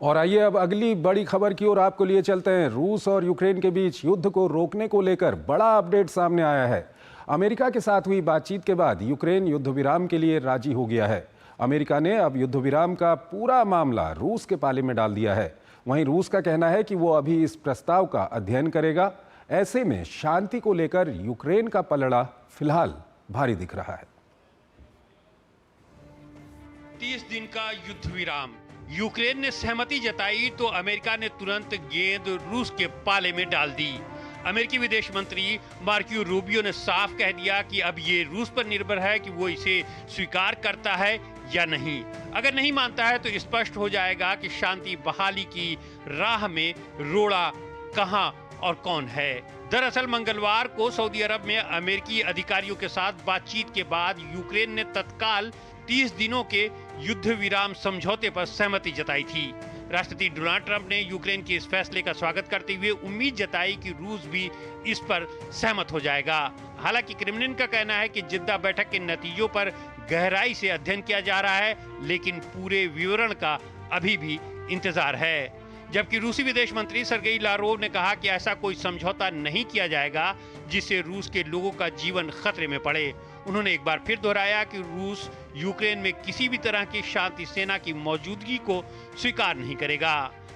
और आइए अब अगली बड़ी खबर की ओर आपको लिए चलते हैं। रूस और यूक्रेन के बीच युद्ध को रोकने को लेकर बड़ा अपडेट सामने आया है। अमेरिका के साथ हुई बातचीत के बाद यूक्रेन युद्ध विराम के लिए राजी हो गया है। अमेरिका ने अब युद्ध विराम का पूरा मामला रूस के पाले में डाल दिया है। वहीं रूस का कहना है कि वो अभी इस प्रस्ताव का अध्ययन करेगा। ऐसे में शांति को लेकर यूक्रेन का पलड़ा फिलहाल भारी दिख रहा है। 30 दिन का युद्ध विराम, यूक्रेन ने सहमति जताई तो अमेरिका ने तुरंत गेंद रूस के पाले में डाल दी। अमेरिकी विदेश मंत्री मार्को रूबियो ने साफ कह दिया कि अब ये रूस पर निर्भर है कि वो इसे स्वीकार करता है या नहीं। अगर नहीं मानता है तो स्पष्ट हो जाएगा कि शांति बहाली की राह में रोड़ा कहां और कौन है। दरअसल मंगलवार को सऊदी अरब में अमेरिकी अधिकारियों के साथ बातचीत के बाद यूक्रेन ने तत्काल 30 दिनों के युद्ध विराम समझौते पर सहमति जताई थी। राष्ट्रपति डोनाल्ड ट्रंप ने यूक्रेन के इस फैसले का स्वागत करते हुए उम्मीद जताई कि रूस भी इस पर सहमत हो जाएगा। हालांकि क्रेमलिन का कहना है कि जिद्दा बैठक के नतीजों पर गहराई से अध्ययन किया जा रहा है, लेकिन पूरे विवरण का अभी भी इंतजार है। जबकि रूसी विदेश मंत्री सर्गेई लारोव ने कहा कि ऐसा कोई समझौता नहीं किया जाएगा जिससे रूस के लोगों का जीवन खतरे में पड़े। उन्होंने एक बार फिर दोहराया कि रूस यूक्रेन में किसी भी तरह की शांति सेना की मौजूदगी को स्वीकार नहीं करेगा।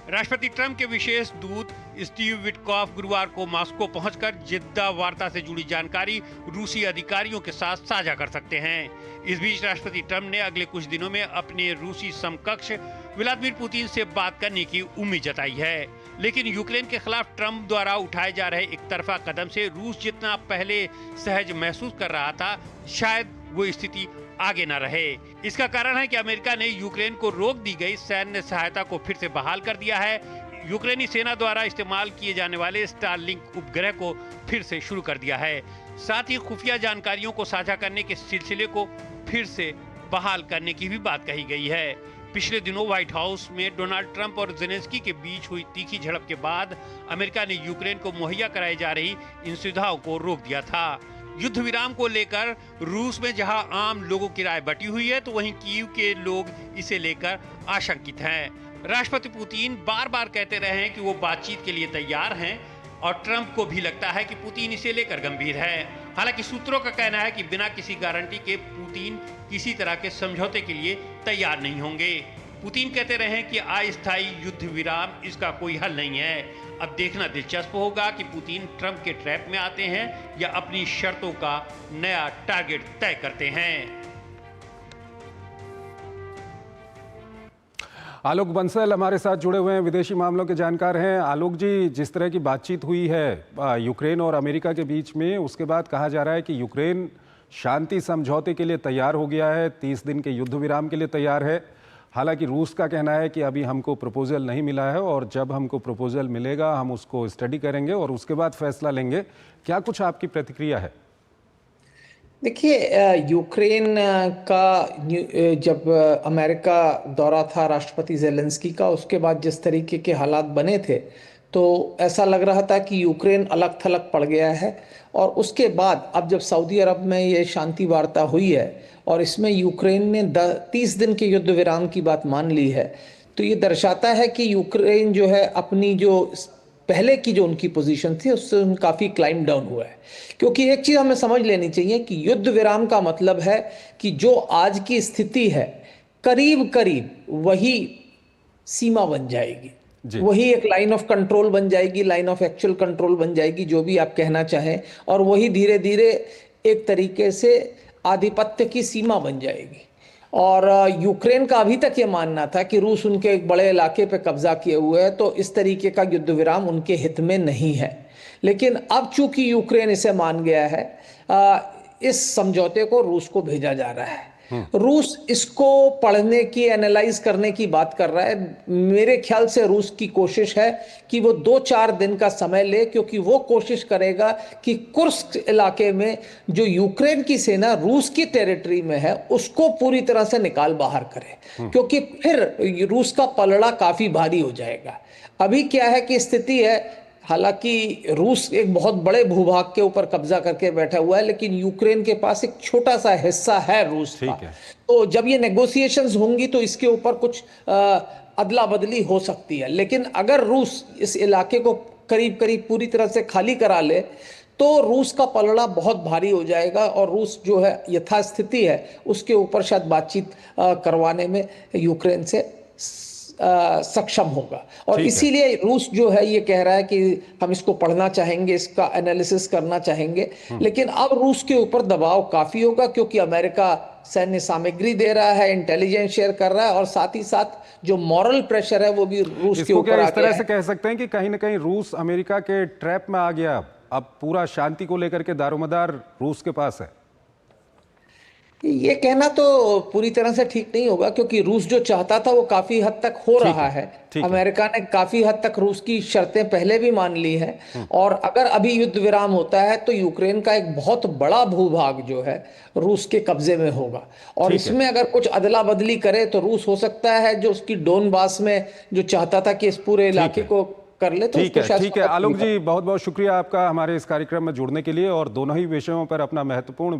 राष्ट्रपति ट्रंप के विशेष दूत स्टीव विटकॉफ गुरुवार को मॉस्को पहुंचकर जिद्दा वार्ता से जुड़ी जानकारी रूसी अधिकारियों के साथ साझा कर सकते हैं। इस बीच राष्ट्रपति ट्रंप ने अगले कुछ दिनों में अपने रूसी समकक्ष व्लादिमीर पुतिन से बात करने की उम्मीद जताई है। लेकिन यूक्रेन के खिलाफ ट्रंप द्वारा उठाए जा रहे एक तरफा कदम से रूस जितना पहले सहज महसूस कर रहा था, शायद वो स्थिति आगे न रहे। इसका कारण है कि अमेरिका ने यूक्रेन को रोक दी गई सैन्य सहायता को फिर से बहाल कर दिया है। यूक्रेनी सेना द्वारा इस्तेमाल किए जाने वाले स्टारलिंक उपग्रह को फिर से शुरू कर दिया है। साथ ही खुफिया जानकारियों को साझा करने के सिलसिले को फिर से बहाल करने की भी बात कही गई है। पिछले दिनों व्हाइट हाउस में डोनाल्ड ट्रंप और ज़ेलेंस्की के बीच हुई तीखी झड़प के बाद अमेरिका ने यूक्रेन को मुहैया कराई जा रही इन सुविधाओं को रोक दिया था। युद्ध विराम को लेकर रूस में जहां आम लोगों की राय बटी हुई है, तो वहीं कीव के लोग इसे लेकर आशंकित हैं। राष्ट्रपति पुतिन बार बार कहते रहे हैं कि वो बातचीत के लिए तैयार हैं और ट्रंप को भी लगता है कि पुतिन इसे लेकर गंभीर है। हालांकि सूत्रों का कहना है कि बिना किसी गारंटी के पुतिन किसी तरह के समझौते के लिए तैयार नहीं होंगे। पुतिन कहते रहे कि अस्थायी युद्ध विराम इसका कोई हल नहीं है। अब देखना दिलचस्प होगा कि पुतिन ट्रंप के ट्रैप में आते हैं या अपनी शर्तों का नया टारगेट तय करते हैं। आलोक बंसल हमारे साथ जुड़े हुए हैं, विदेशी मामलों के जानकार हैं। आलोक जी, जिस तरह की बातचीत हुई है यूक्रेन और अमेरिका के बीच में, उसके बाद कहा जा रहा है कि यूक्रेन शांति समझौते के लिए तैयार हो गया है, 30 दिन के युद्ध विराम के लिए तैयार है। हालांकि रूस का कहना है कि अभी हमको प्रपोजल नहीं मिला है और जब हमको प्रपोजल मिलेगा हम उसको स्टडी करेंगे और उसके बाद फैसला लेंगे। क्या कुछ आपकी प्रतिक्रिया है? देखिए, यूक्रेन का जब अमेरिका दौरा था राष्ट्रपति ज़ेलेंस्की का, उसके बाद जिस तरीके के हालात बने थे तो ऐसा लग रहा था कि यूक्रेन अलग थलग पड़ गया है। और उसके बाद अब जब सऊदी अरब में ये शांति वार्ता हुई है और इसमें यूक्रेन ने 30 दिन के युद्ध विराम की बात मान ली है, तो ये दर्शाता है कि यूक्रेन जो है अपनी जो पहले की जो उनकी पोजीशन थी उससे काफ़ी क्लाइम डाउन हुआ है। क्योंकि एक चीज़ हमें समझ लेनी चाहिए कि युद्ध विराम का मतलब है कि जो आज की स्थिति है करीब करीब वही सीमा बन जाएगी, वही एक लाइन ऑफ कंट्रोल बन जाएगी, लाइन ऑफ एक्चुअल कंट्रोल बन जाएगी, जो भी आप कहना चाहें, और वही धीरे धीरे एक तरीके से आधिपत्य की सीमा बन जाएगी। और यूक्रेन का अभी तक ये मानना था कि रूस उनके एक बड़े इलाके पे कब्जा किए हुए है, तो इस तरीके का युद्ध विराम उनके हित में नहीं है। लेकिन अब चूंकि यूक्रेन इसे मान गया है, इस समझौते को रूस को भेजा जा रहा है। रूस इसको पढ़ने की, एनालाइज करने की बात कर रहा है। मेरे ख्याल से रूस की कोशिश है कि वो 2-4 दिन का समय ले, क्योंकि वो कोशिश करेगा कि कुर्स्क इलाके में जो यूक्रेन की सेना रूस की टेरिटरी में है उसको पूरी तरह से निकाल बाहर करे, क्योंकि फिर रूस का पलड़ा काफी भारी हो जाएगा। अभी क्या है कि स्थिति है, हालांकि रूस एक बहुत बड़े भूभाग के ऊपर कब्जा करके बैठा हुआ है, लेकिन यूक्रेन के पास एक छोटा सा हिस्सा है रूस का। तो जब ये नेगोशिएशंस होंगी तो इसके ऊपर कुछ अदला बदली हो सकती है। लेकिन अगर रूस इस इलाके को करीब करीब पूरी तरह से खाली करा ले तो रूस का पलड़ा बहुत भारी हो जाएगा और रूस जो है यथास्थिति है उसके ऊपर शायद बातचीत करवाने में यूक्रेन से सक्षम होगा। और इसीलिए रूस जो है ये कह रहा है कि हम इसको पढ़ना चाहेंगे, इसका एनालिसिस करना चाहेंगे, लेकिन अब रूस के ऊपर दबाव काफी होगा क्योंकि अमेरिका सैन्य सामग्री दे रहा है, इंटेलिजेंस शेयर कर रहा है और साथ ही साथ जो मॉरल प्रेशर है वो भी रूस के ऊपर आ गया है। इस तरह से कह सकते हैं कि कहीं ना कहीं रूस अमेरिका के ट्रैप में आ गया, अब पूरा शांति को लेकर के दारोमदार रूस के पास है। ये कहना तो पूरी तरह से ठीक नहीं होगा क्योंकि रूस जो चाहता था वो काफी हद तक हो रहा है। अमेरिका ने काफी हद तक रूस की शर्तें पहले भी मान ली हैं और अगर अभी युद्ध विराम होता है तो यूक्रेन का एक बहुत बड़ा भूभाग जो है रूस के कब्जे में होगा और इसमें अगर कुछ अदला बदली करे तो रूस हो सकता है जो उसकी डोनबास में जो चाहता था कि इस पूरे इलाके को कर ले तो ठीक है आलोक जी, बहुत बहुत शुक्रिया आपका हमारे इस कार्यक्रम में जुड़ने के लिए और दोनों ही विषयों पर अपना महत्वपूर्ण